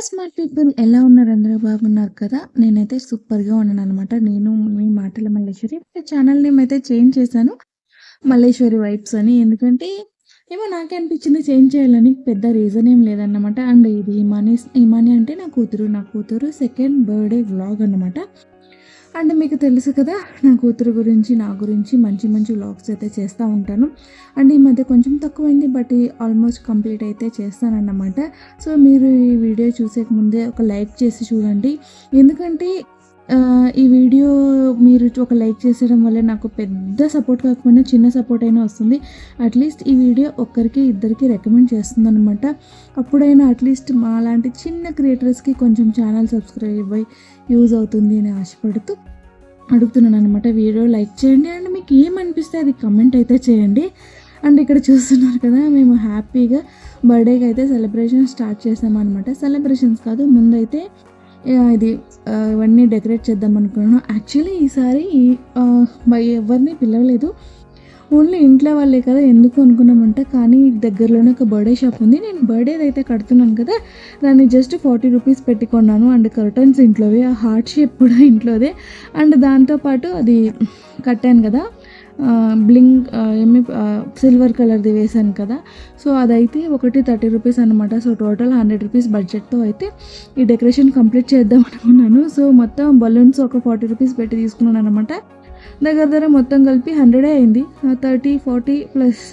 Hello smart people, ఎలా ఉన్నారు? అందరూ బాగున్నారు కదా? నేనైతే సూపర్‌గా ఉన్నాననమాట. నేను మీ మాటల మల్లేశ్వరి. ఛానల్ నేమ్ అయితే చేంజ్ చేశాను. మల్లేశ్వరి వైబ్స్ అని. ఎందుకంటే ఏమో నాకే అనిపించింది చేంజ్ చేయాలని. పెద్ద రీజన్ ఏం లేదన్నమాట. అండ్ ఇది ఇమాని అంటే నా కూతురు సెకండ్ బర్త్‌డే వ్లాగ్ అన్నమాట. అండ్ మీకు తెలుసు కదా, నా కూతురు గురించి, నా గురించి మంచి మంచి వ్లాగ్స్ అయితే చేస్తూ ఉంటాను. అండ్ ఈ మధ్య కొంచెం తక్కువైంది, బట్ ఆల్మోస్ట్ కంప్లీట్ అయితే చేస్తానన్నమాట. సో మీరు ఈ వీడియో చూసే ముందే ఒక లైక్ చేసి చూడండి. ఎందుకంటే ఈ వీడియో మీరు ఒక లైక్ చేసేయడం వల్ల నాకు పెద్ద సపోర్ట్ కాకపోయినా చిన్న సపోర్ట్ అయినా వస్తుంది. అట్లీస్ట్ ఈ వీడియో ఒక్కరికి ఇద్దరికి రికమెండ్ చేస్తుందన్నమాట. అప్పుడైనా అట్లీస్ట్ మా లాంటి చిన్న క్రియేటర్స్కి కొంచెం ఛానల్ సబ్స్క్రైబ్ అయ్యి యూజ్ అవుతుంది అని ఆశపడుతూ అడుగుతున్నాను అనమాట. వీడియో లైక్ చేయండి అండ్ మీకు ఏమనిపిస్తే అది కమెంట్ అయితే చేయండి. అండ్ ఇక్కడ చూస్తున్నారు కదా, మేము హ్యాపీగా బర్త్డేకి అయితే సెలబ్రేషన్ స్టార్ట్ చేసామన్నమాట. సెలబ్రేషన్స్ కాదు, ముందైతే ఇది ఇవన్నీ డెకరేట్ చేద్దాం అనుకున్నాను. యాక్చువల్లీ ఈసారి ఎవరిని పిలవలేదు, ఓన్లీ ఇంట్లో వాళ్ళే కదా ఎందుకు అనుకున్నామంట. కానీ దగ్గరలోనే ఒక బర్త్డే షాప్ ఉంది. నేను బర్త్డేది అయితే కడుతున్నాను కదా, దాన్ని జస్ట్ 40 రూపీస్ పెట్టి కొన్నాను. అండ్ కర్టన్స్ ఇంట్లోవి, ఆ హార్ట్ షేప్ కూడా ఇంట్లోదే. అండ్ దాంతోపాటు అది కట్టాను కదా, బ్లింక్ సిల్వర్ కలర్ది వేసాను కదా. సో అదైతే ఒకటి 30 రూపీస్ అనమాట. సో టోటల్ 100 రూపీస్ బడ్జెట్తో అయితే ఈ డెకరేషన్ కంప్లీట్ చేద్దాం అనుకున్నాను. సో మొత్తం బలూన్స్ ఒక 40 రూపీస్ పెట్టి తీసుకున్నాను అనమాట. దగ్గర మొత్తం కలిపి 100 అయింది. 30, 40 ప్లస్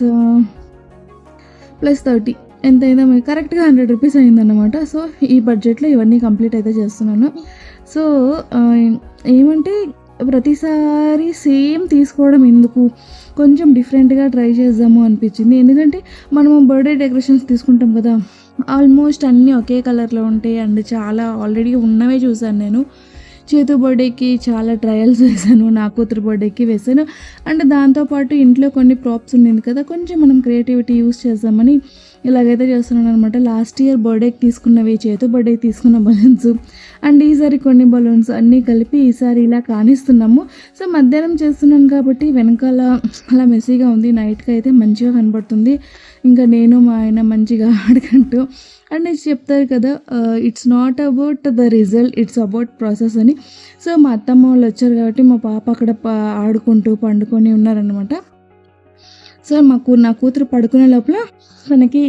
30 ఎంత అయిందో కరెక్ట్గా 100 రూపీస్ అయిందన్నమాట. సో ఈ బడ్జెట్లో ఇవన్నీ కంప్లీట్ అయితే చేస్తున్నాను. సో ఏమంటే ప్రతిసారి సేమ్ తీసుకోవడం ఎందుకు, కొంచెం డిఫరెంట్గా ట్రై చేద్దాము అనిపించింది. ఎందుకంటే మనము బర్త్డే డెకరేషన్స్ తీసుకుంటాం కదా, ఆల్మోస్ట్ అన్నీ ఒకే కలర్లో ఉంటాయి. అండ్ చాలా ఆల్రెడీ ఉన్నవే చూసాను నేను. చేతు బర్త్డేకి చాలా ట్రయల్స్ వేసాను, నా కూతురు బర్త్డేకి వేసాను. అండ్ దాంతోపాటు ఇంట్లో కొన్ని ప్రాప్స్ ఉండింది కదా, కొంచెం మనం క్రియేటివిటీ యూస్ చేద్దామని ఇలాగైతే చేస్తున్నాను అనమాట. లాస్ట్ ఇయర్ బర్త్డేకి తీసుకున్నవి, చేతు బర్త్డేకి తీసుకున్న బలూన్స్, అండ్ ఈసారి కొన్ని బలూన్స్ అన్నీ కలిపి ఈసారి ఇలా కానిస్తున్నాము. సో మధ్యాహ్నం చేస్తున్నాను కాబట్టి వెనకాల అలా మెస్సీగా ఉంది. నైట్కి అయితే మంచిగా కనబడుతుంది. ఇంకా నేను మా ఆయన మంచిగా ఆడుకుంటూ అండ్ చెప్తారు కదా, it's not about the result, it's about process అని. సో మా అత్తమ్మ వాళ్ళు వచ్చారు కాబట్టి మా పాప అక్కడ ఆడుకుంటూ పండుకొని ఉన్నారనమాట. సో నా కూతురు పడుకునే లోపల తనకి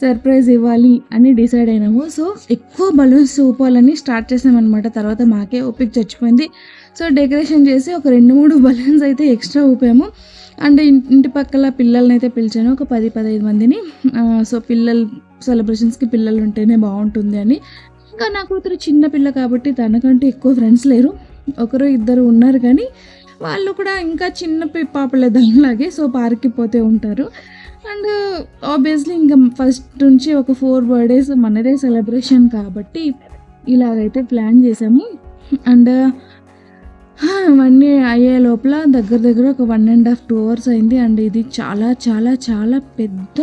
సర్ప్రైజ్ ఇవ్వాలి అని డిసైడ్ అయినాము. సో ఎక్కువ బలూన్స్ ఊపాలని స్టార్ట్ చేసామన్నమాట. తర్వాత మాకే ఓపిక చచ్చిపోయింది. సో డెకరేషన్ చేసి ఒక 2-3 బలూన్స్ అయితే ఎక్స్ట్రా ఊపాము. అండ్ ఇంటి పక్కల పిల్లల్ని అయితే పిలిచాను, ఒక 10-15 మందిని. సో సెలబ్రేషన్స్కి పిల్లలు ఉంటేనే బాగుంటుంది అని. ఇంకా నా కూతురు చిన్న పిల్ల కాబట్టి తనకంటే ఎక్కువ ఫ్రెండ్స్ లేరు, ఒకరు ఇద్దరు ఉన్నారు. కానీ వాళ్ళు కూడా ఇంకా చిన్న పాపలే దానిలాగే. సో పార్క్కి పోతే ఉంటారు. అండ్ ఆబ్వియస్లీ ఇంకా ఫస్ట్ నుంచి ఒక 4 బర్త్డేస్ మనదే సెలబ్రేషన్ కాబట్టి ఇలాగైతే ప్లాన్ చేసాము. అండ్ అవన్నీ అయ్యే లోపల దగ్గర ఒక 1.5-2 అవర్స్ అయింది. అండ్ ఇది చాలా చాలా చాలా పెద్ద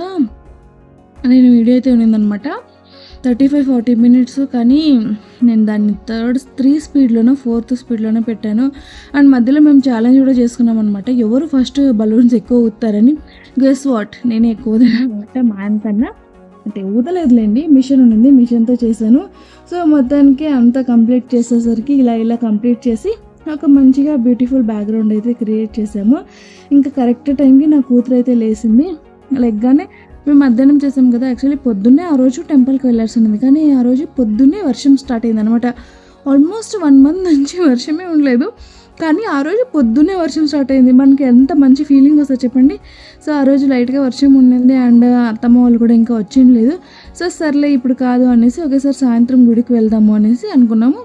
నేను వీడియో అయితే ఉన్నిందనమాట, 35-40 మినిట్స్. కానీ నేను దాన్ని 3 స్పీడ్లోనో 4th స్పీడ్లోనో పెట్టాను. అండ్ మధ్యలో మేము ఛాలెంజ్ కూడా చేసుకున్నాం అనమాట, ఎవరు ఫస్ట్ బలూన్స్ ఎక్కువ ఊతారని. గెస్ వాట్, నేనే ఎక్కువ ఊదనమాట. మా అంతన్నా అంటే ఊదలేదులేండి, మిషన్ ఉన్నింది, మిషన్తో చేశాను. సో మొత్తానికి అంతా కంప్లీట్ చేసేసరికి ఇలా కంప్లీట్ చేసి ఒక మంచిగా బ్యూటిఫుల్ బ్యాక్గ్రౌండ్ అయితే క్రియేట్ చేసాము. ఇంకా కరెక్ట్ టైంకి నా కూతురు అయితే లేసింది. లెగ్గానే మేము మధ్యాహ్నం చేసాం కదా, యాక్చువల్లీ పొద్దున్నే ఆ రోజు టెంపుల్కి వెళ్ళాల్సి ఉంది. కానీ ఆ రోజు పొద్దున్నే వర్షం స్టార్ట్ అయింది అనమాట. ఆల్మోస్ట్ 1 మంత్ నుంచి వర్షమే ఉండలేదు, కానీ ఆ రోజు పొద్దున్నే వర్షం స్టార్ట్ అయింది. మనకి ఎంత మంచి ఫీలింగ్ వస్తుంది చెప్పండి. సో ఆ రోజు లైట్గా వర్షం ఉండింది. అండ్ అత్తమ్మ వాళ్ళు కూడా ఇంకా వచ్చిండలేదు. సో సర్లే ఇప్పుడు కాదు అనేసి ఒకేసారి సాయంత్రం గుడికి వెళ్దాము అనేసి అనుకున్నాము.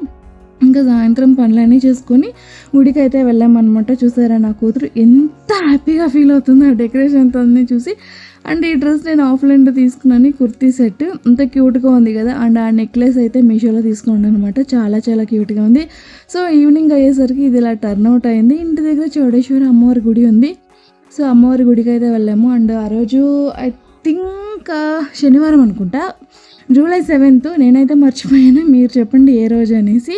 ఇంకా సాయంత్రం పనులన్నీ చేసుకొని గుడికి అయితే వెళ్ళామన్నమాట. చూసారా నా కూతురు ఎంత హ్యాపీగా ఫీల్ అవుతుందో ఆ డెకరేషన్తో అన్నీ చూసి. అండ్ ఈ డ్రెస్ నేను ఆఫ్లైన్లో తీసుకున్నాను, కుర్తీ సెట్, అంత క్యూట్గా ఉంది కదా. అండ్ ఆ నెక్లెస్ అయితే మీషోలో తీసుకున్నాను అనమాట, చాలా చాలా క్యూట్గా ఉంది. సో ఈవినింగ్ అయ్యేసరికి ఇది ఇలా టర్న్ అవుట్ అయింది. ఇంటి దగ్గర చౌడేశ్వరి అమ్మవారి గుడి ఉంది. సో అమ్మవారి గుడికి అయితే వెళ్ళాము. అండ్ ఆ రోజు ఐ థింక్ శనివారం అనుకుంటా, జూలై 7th. నేనైతే మర్చిపోయాను, మీరు చెప్పండి ఏ రోజు అనేసి.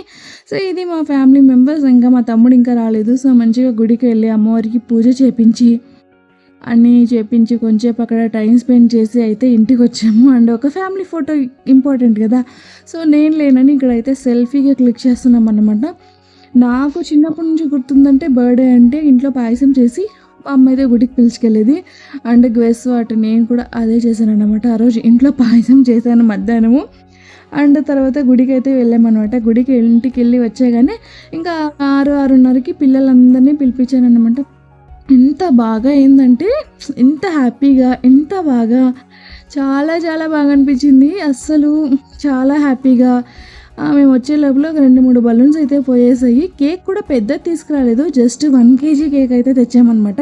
సో ఇది మా ఫ్యామిలీ మెంబర్స్, ఇంకా మా తమ్ముడు ఇంకా రాలేదు. సో మంచిగా గుడికి వెళ్ళి అమ్మవారికి పూజ చేపించి అన్నీ చేపించి కొంచెంసేపు అక్కడ టైం స్పెండ్ చేసి అయితే ఇంటికి వచ్చాము. అండ్ ఒక ఫ్యామిలీ ఫోటో ఇంపార్టెంట్ కదా, సో నేను లేనని ఇక్కడైతే సెల్ఫీగా క్లిక్ చేస్తున్నాం అన్నమాట. నాకు చిన్నప్పటి నుంచి గుర్తుందంటే బర్త్డే అంటే ఇంట్లో పాయసం చేసి మా అమ్మ అయితే గుడికి పిలుచుకెళ్ళేది. అండ్ గెస్ వాట్, నేను కూడా అదే చేశాను అన్నమాట. ఆ రోజు ఇంట్లో పాయసం చేశాను మధ్యాహ్నము. అండ్ తర్వాత గుడికి అయితే వెళ్ళామన్నమాట. గుడికి ఇంటికి వెళ్ళి వచ్చాగానే ఇంకా 6:30కి పిల్లలందరినీ పిలిపించాను అన్నమాట. ఎంత బాగా అయిందంటే, ఎంత హ్యాపీగా, ఎంత బాగా, చాలా చాలా బాగా అనిపించింది. అస్సలు చాలా హ్యాపీగా. మేము వచ్చే లోపల ఒక 2-3 బలూన్స్ అయితే పోయేసాయి. కేక్ కూడా పెద్దది తీసుకురాలేదు, జస్ట్ 1 kg కేక్ అయితే తెచ్చామన్నమాట.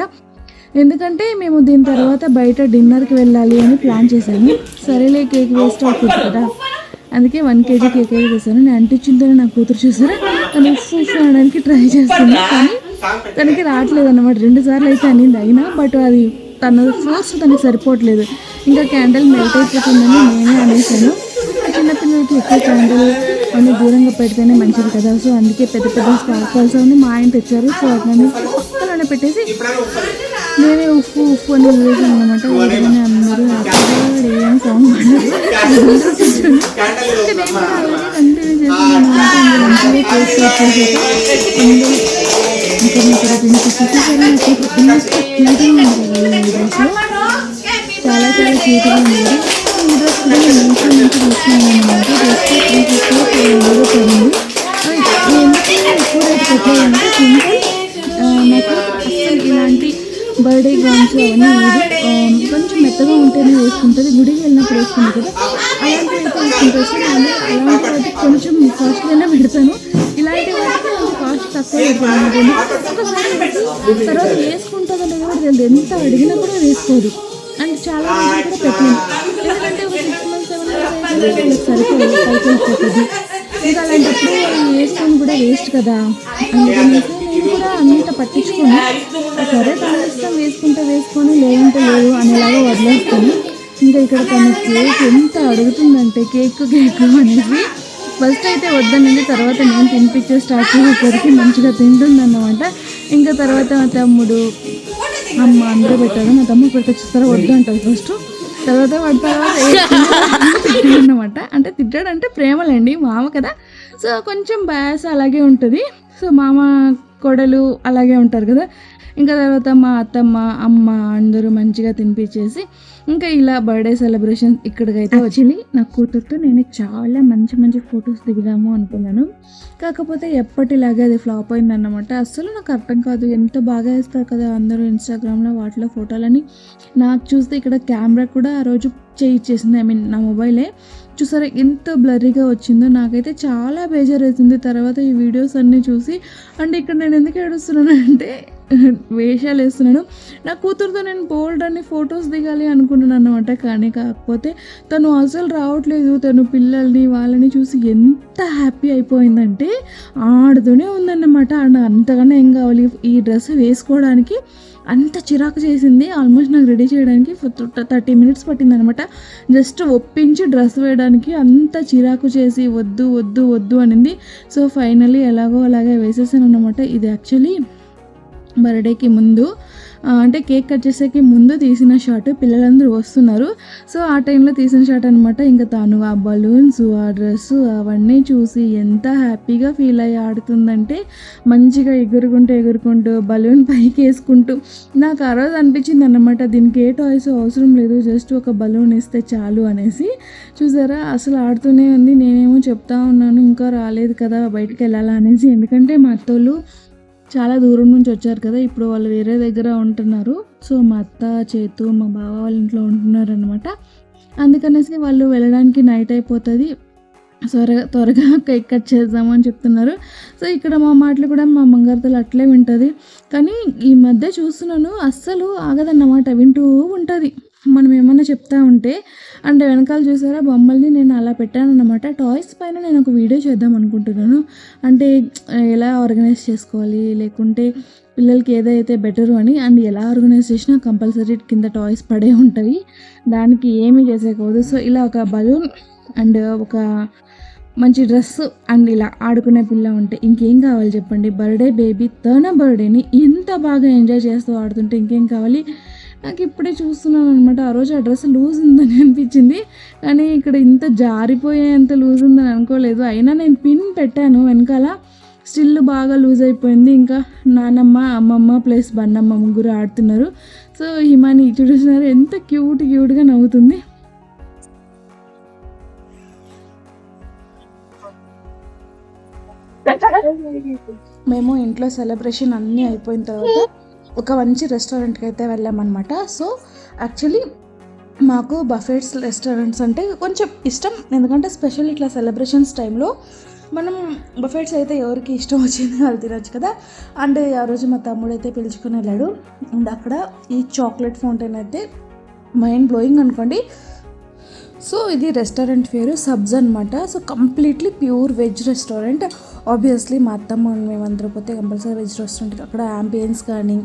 ఎందుకంటే మేము దీని తర్వాత బయట డిన్నర్కి వెళ్ళాలి అని ప్లాన్ చేశాము. సరేలే కేక్ వేస్ట్ అవుతుంది కదా, అందుకే 1 kg కేక్ అయితే తెచ్చాను. నేను అంటించిందని నా కూతురు చూసారా, తను ఉఫ్ అనడానికి ట్రై చేస్తుంది, కానీ తనకి రావట్లేదు అన్నమాట. 2 సార్లు అయితే అనింది, అయినా బట్ అది తన ఫోర్స్ తనకి సరిపోవట్లేదు. ఇంకా క్యాండిల్ మెల్ట్ అయిపోతుందని నేనే అనేసాను. చిన్నపిల్లలకి ఎక్కువ క్యాండిల్ అన్ని దూరంగా పెడితేనే మంచిది కదా, సో అందుకే పెద్ద పెద్ద స్పార్కల్స్ అన్ని మా ఆయన తెచ్చారు. సో అట్లని పక్కలోనే పెట్టేసి నేనే ఉప్పు ఉప్పు అని వదిలేసాను అనమాట. అందుకని అందరూ హ్యాపీగా ఏం సౌండ్ పడ్డారు. కంటిన్యూ చేసాను అనమాట. చాలా చాలా క్యూట్గా ఉంది. ఈ డ్రెస్ కూడా నేను మంచి నుంచి తీసుకున్నాను అనమాట. జస్ట్ 350 ఎuro పడింది. ఎందుకు ఎక్కువ రేట్ పెట్టాలంటే సింపుల్, నాకు అస్సలు ఇలాంటి బర్త్డే గౌన్స్ అవన్నీ కొంచెం మెత్తగా ఉంటేనే వేసుకుంటుంది. గుడికి వెళ్ళినప్పుడు వేసుకుంది కదా, అలాంటివి అయితే వేసుకుంటే అలాంటి వాటికి కొంచెం కాస్ట్లీనే పెడతాను. ఇలాంటి వాటికి కొంచెం కాస్ట్ తక్కువ పెడతాను. ఒకసారి తర్వాత వేసుకుంటుందో లేదో కూడా తెలియదు, ఎంత అడిగినా కూడా వేసుకోదు. అండ్ చాలా రోజులు కూడా పెట్టాను, ఎందుకంటే ఒక 6 months 7 months అయితే సరిపోదు, పైకి వెళ్ళిపోతుంది. ఇంకా అలాంటప్పుడు వేసుకొని కూడా వేస్ట్ కదా, అందుకనేసి నేను కూడా అంత పట్టించుకొని సరే తన ఇష్టం వేసుకుంటే వేసుకొని లేదంటే లేదు అనేలాగా వదిలేస్తాను. ఇంకా ఇక్కడ తన కేక్ ఎంత అడుగుతుందంటే కేక్ అనేసి ఫస్ట్ అయితే వద్దనండి, తర్వాత నేను తినిపించే స్టార్ట్ చేసేసరికి మంచిగా తింటుందన్నమాట. ఇంకా తర్వాత మా తమ్ముడు అమ్మ అందరూ పెట్టారు. మా తమ్ముడు పెట్టొచ్చేస్తారా వద్దు అంటారు ఫస్ట్, తర్వాత వాడి తర్వాత తిట్టాడనమాట. అంటే తిట్టాడంటే ప్రేమలండి, మామ కదా, సో కొంచెం బ్యాస్ అలాగే ఉంటుంది. సో మామ కొడలు అలాగే ఉంటారు కదా. ఇంకా తర్వాత మా అత్తమ్మ అమ్మ అందరూ మంచిగా తినిపించేసి ఇంకా ఇలా బర్త్డే సెలబ్రేషన్ ఇక్కడికైతే వచ్చింది. నా కూతురుతో నేను చాలా మంచి మంచి ఫొటోస్ దిగుదాము అనుకున్నాను, కాకపోతే ఎప్పటిలాగే అది ఫ్లాప్ అయిందన్నమాట. అస్సలు నాకు అర్థం కాదు, ఎంత బాగా వేస్తారు కదా అందరూ ఇన్స్టాగ్రామ్లో వాటిలో ఫోటోలని. నాకు చూస్తే ఇక్కడ కెమెరా కూడా ఆ రోజు చేయించేసింది, ఐ మీన్ నా మొబైలే. చూసారా ఎంత బ్లర్రీగా వచ్చిందో, నాకైతే చాలా బేజారు అవుతుంది తర్వాత ఈ వీడియోస్ అన్నీ చూసి. అండ్ ఇక్కడ నేను ఎందుకు ఏడుస్తున్నాను అంటే వేషాలు వేస్తున్నాను. నా కూతురుతో నేను బోల్డ్ అన్ని ఫొటోస్ దిగాలి అనుకున్నాను అనమాట, కానీ కాకపోతే తను అసలు రావట్లేదు. తను పిల్లల్ని వాళ్ళని చూసి ఎంత హ్యాపీ అయిపోయిందంటే ఆడుతూనే ఉందన్నమాట. అండ్ అంతకన్నా ఏం కావాలి, ఈ డ్రెస్ వేసుకోవడానికి అంత చిరాకు చేసింది. ఆల్మోస్ట్ నాకు రెడీ చేయడానికి 30 minutes పట్టిందనమాట. జస్ట్ ఒప్పించి డ్రెస్ వేయడానికి అంత చిరాకు చేసి వద్దు వద్దు వద్దు అనింది. సో ఫైనల్లీ ఎలాగో అలాగే వేసేసాను అనమాట. ఇది యాక్చువల్లీ బర్త్డేకి ముందు, అంటే కేక్ కట్ చేసేకి ముందు తీసిన షాట్. పిల్లలందరూ వస్తున్నారు, సో ఆ టైంలో తీసిన షాట్ అనమాట. ఇంకా తను ఆ బలూన్స్ ఆ డ్రెస్సు అవన్నీ చూసి ఎంత హ్యాపీగా ఫీల్ అయ్యి ఆడుతుందంటే మంచిగా ఎగురుకుంటూ బలూన్ పైకి వేసుకుంటూ. నాకు ఆ రోజు అనిపించింది అన్నమాట, దీనికి ఏ టాయ్స్ అవసరం లేదు, జస్ట్ ఒక బలూన్ ఇస్తే చాలు అనేసి. చూసారా అసలు ఆడుతూనే ఉంది. నేనేమో చెప్తా ఉన్నాను ఇంకా రాలేదు కదా బయటికి వెళ్ళాలా అనేసి, ఎందుకంటే మా అత్తోళ్ళు చాలా దూరం నుంచి వచ్చారు కదా, ఇప్పుడు వాళ్ళు వేరే దగ్గర ఉంటున్నారు. సో మా అత్త చేతు మా బావ వాళ్ళ ఇంట్లో ఉంటున్నారు అనమాట. అందుకనేసి వాళ్ళు వెళ్ళడానికి నైట్ అయిపోతుంది, త్వరగా కేక్ కట్ చేద్దాము అని చెప్తున్నారు. సో ఇక్కడ మా మాటలు కూడా మా మంగారితలు అట్లే వింటుంది, కానీ ఈ మధ్య చూస్తున్నాను అస్సలు ఆగదన్నమాట, వింటూ ఉంటుంది మనం ఏమన్నా చెప్తా ఉంటే. అంటే వెనకాల చూసారా బొమ్మల్ని నేను అలా పెట్టాను అన్నమాట. టాయ్స్ పైన నేను ఒక వీడియో చేద్దాం అనుకుంటున్నాను, అంటే ఎలా ఆర్గనైజ్ చేసుకోవాలి, లేకుంటే పిల్లలకి ఏదైతే బెటరు అని. అండ్ ఎలా ఆర్గనైజ్ చేసినా కంపల్సరీ కింద టాయ్స్ పడే ఉంటాయి, దానికి ఏమీ చేసేకూడదు. సో ఇలా ఒక బలూన్ అండ్ ఒక మంచి డ్రెస్ అండ్ ఇలా ఆడుకునే పిల్ల ఉంటే ఇంకేం కావాలి చెప్పండి. బర్త్డే బేబీ తన బర్త్డేని ఎంత బాగా ఎంజాయ్ చేస్తూ ఆడుతుంటే ఇంకేం కావాలి. నాకు ఇప్పుడే చూస్తున్నాను అనమాట. ఆ రోజు ఆ డ్రెస్ లూజ్ ఉందని అనిపించింది, కానీ ఇక్కడ ఇంత జారిపోయేంత లూజ్ ఉందని అనుకోలేదు. అయినా నేను పిన్ పెట్టాను వెనకాల, స్టిల్ బాగా లూజ్ అయిపోయింది. ఇంకా నానమ్మ, అమ్మమ్మ ప్లస్ బండమ్మ ముగ్గురు ఆడుతున్నారు. సో హిమాని చూస్తున్నారు ఎంత క్యూట్గా నవ్వుతుంది. మేము ఇంట్లో సెలబ్రేషన్ అన్నీ అయిపోయిన తర్వాత ఒక మంచి రెస్టారెంట్కి అయితే వెళ్ళామన్నమాట. సో యాక్చువల్లీ మాకు బఫెట్స్ రెస్టారెంట్స్ అంటే కొంచెం ఇష్టం, ఎందుకంటే స్పెషల్ ఇట్లా సెలబ్రేషన్స్ టైంలో మనం బఫెట్స్ అయితే ఎవరికి ఇష్టం వచ్చింది వాళ్ళు తినొచ్చు కదా. అండ్ ఆ రోజు మా తమ్ముడు అయితే పిలుచుకొని వెళ్ళాడు. అండ్ అక్కడ ఈ చాక్లెట్ ఫౌంటైన్ అయితే మైండ్ బ్లోయింగ్ అనుకోండి. సో ఇది రెస్టారెంట్ పేరు సబ్జ్ అనమాట. So completely pure veg restaurant. Obviously మా అత్తమ్మ మేమందరూ పోతే కంపల్సరీ వెజ్ రెస్టారెంట్. అక్కడ యాంబియన్స్ కానీ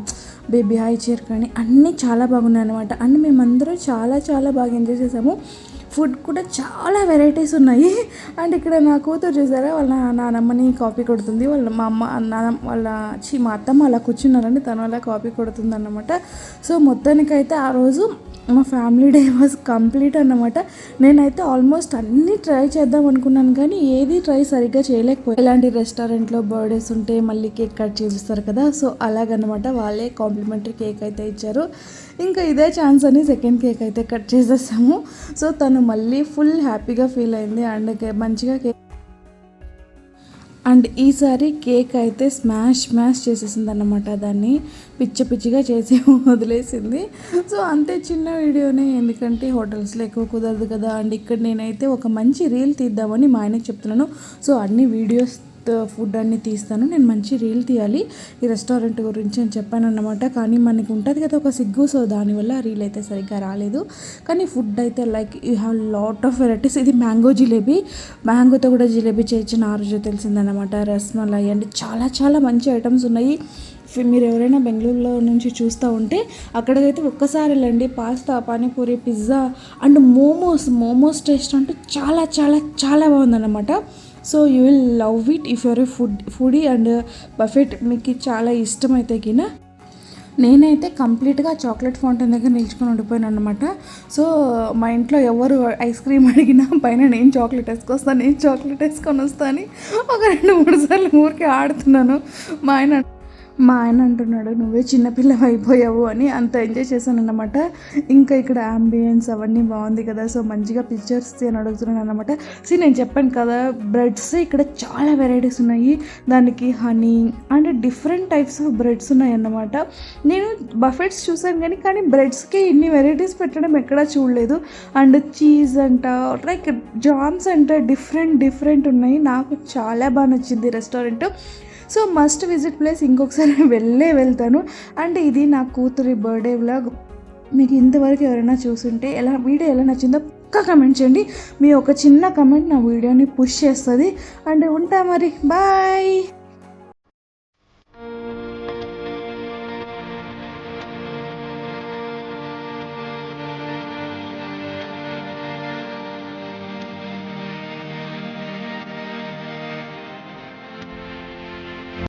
బేబీ హై చైర్ కానీ అన్నీ చాలా బాగున్నాయి అనమాట. అండ్ మేమందరూ చాలా బాగా ఎంజాయ్ చేసాము. ఫుడ్ కూడా చాలా వెరైటీస్ ఉన్నాయి. అండ్ ఇక్కడ నా కూతురు చూసారా, వాళ్ళ నానమ్మని కాపీ కొడుతుంది. మా అమ్మ మా అత్తమ్మ అలా కూర్చున్నారండి, తను అలా కాపీ కొడుతుంది అన్నమాట. సో మొత్తానికైతే ఆ రోజు మా ఫ్యామిలీ డే వాజ్ కంప్లీట్ అన్నమాట. నేనైతే ఆల్మోస్ట్ అన్నీ ట్రై చేద్దాం అనుకున్నాను, కానీ ఏది ట్రై సరిగ్గా చేయలేకపోయాను. ఇలాంటి రెస్టారెంట్లో బర్త్డేస్ ఉంటే మళ్ళీ కేక్ కట్ చేపిస్తారు కదా, సో అలాగనమాట. వాళ్ళే కాంప్లిమెంటరీ కేక్ అయితే ఇచ్చారు. ఇంకా ఇదే ఛాన్స్ అని సెకండ్ కేక్ అయితే కట్ చేసేసాము. సో తను మళ్ళీ ఫుల్ హ్యాపీగా ఫీల్ అయింది. అండ్ మంచిగా కేక్, ఈసారి కేక్ అయితే స్మాష్ చేసేసింది అన్నమాట. దాన్ని పిచ్చిగా చేసి వదిలేసింది. సో అంతే, చిన్న వీడియోనే, ఎందుకంటే హోటల్స్లో ఎక్కువ కుదరదు కదా. అండ్ ఇక్కడ నేనైతే ఒక మంచి రీల్ తీద్దామని మా ఆయనకి చెప్తున్నాను. సో అన్ని వీడియోస్ ఫుడ్ అన్నీ తీస్తాను, నేను మంచి రీల్ తీయాలి ఈ రెస్టారెంట్ గురించి అని చెప్పాను అన్నమాట. కానీ మనకి ఉంటుంది కదా ఒక సిగ్గు, సో దానివల్ల రీల్ అయితే సరిగ్గా రాలేదు. కానీ ఫుడ్ అయితే like you have lot of varieties. ఇది మ్యాంగో జిలేబీ, మ్యాంగోతో కూడా జిలేబీ చేయొచ్చు ఆ రోజు తెలిసిందనమాట. రస్మలై అండ్ చాలా మంచి ఐటమ్స్ ఉన్నాయి. మీరు ఎవరైనా బెంగళూరులో నుంచి చూస్తూ ఉంటే అక్కడికైతే ఒక్కసారి వెళ్ళండి. Pasta, panipuri, pizza and momos taste అంటే చాలా బాగుందన్నమాట. So you will love it if you're foodie and buffet మీకు చాలా ఇష్టమైతే కింద. నేనైతే కంప్లీట్గా చాక్లెట్ ఫౌంటైన్ దగ్గర నిల్చుకొని ఉండిపోయాను అనమాట. సో మా ఇంట్లో ఎవరు ఐస్ క్రీమ్ అడిగినా పైన నేను చాక్లెట్ వేసుకొని వస్తాను అని ఒక 2-3 సార్లు ఊరికే ఆడుతున్నాను. మా ఆయన అంటున్నాడు నువ్వే చిన్నపిల్ల అయిపోయావు అని. అంత ఎంజాయ్ చేశాను అన్నమాట. ఇంకా ఇక్కడ అంబియన్స్ అవన్నీ బాగుంది కదా, సో మంచిగా పిక్చర్స్ అని అడుగుతున్నాను అనమాట. నేను చెప్పాను కదా, బ్రెడ్స్ ఇక్కడ చాలా వెరైటీస్ ఉన్నాయి. దానికి honey and different types of breads ఉన్నాయి అన్నమాట. నేను బఫెట్స్ చూసాను కానీ బ్రెడ్స్కి ఇన్ని వెరైటీస్ పెట్టడం ఎక్కడా చూడలేదు. అండ్ చీజ్ అంట, లైక్ జామ్స్ అంట, డిఫరెంట్ ఉన్నాయి. నాకు చాలా బాగా నచ్చింది restaurant. So must visit place, ఇంకొకసారి వెళ్తాను. అండ్ ఇది నా కూతురి బర్త్డే వ్లాగ్. మీకు ఇంతవరకు ఎవరైనా చూస్తుంటే వీడియో ఎలా నచ్చిందో పక్కా కమెంట్ చేయండి. మీ ఒక చిన్న కమెంట్ నా వీడియోని పుష్ చేస్తుంది. అండ్ ఉంటా మరి, బాయ్.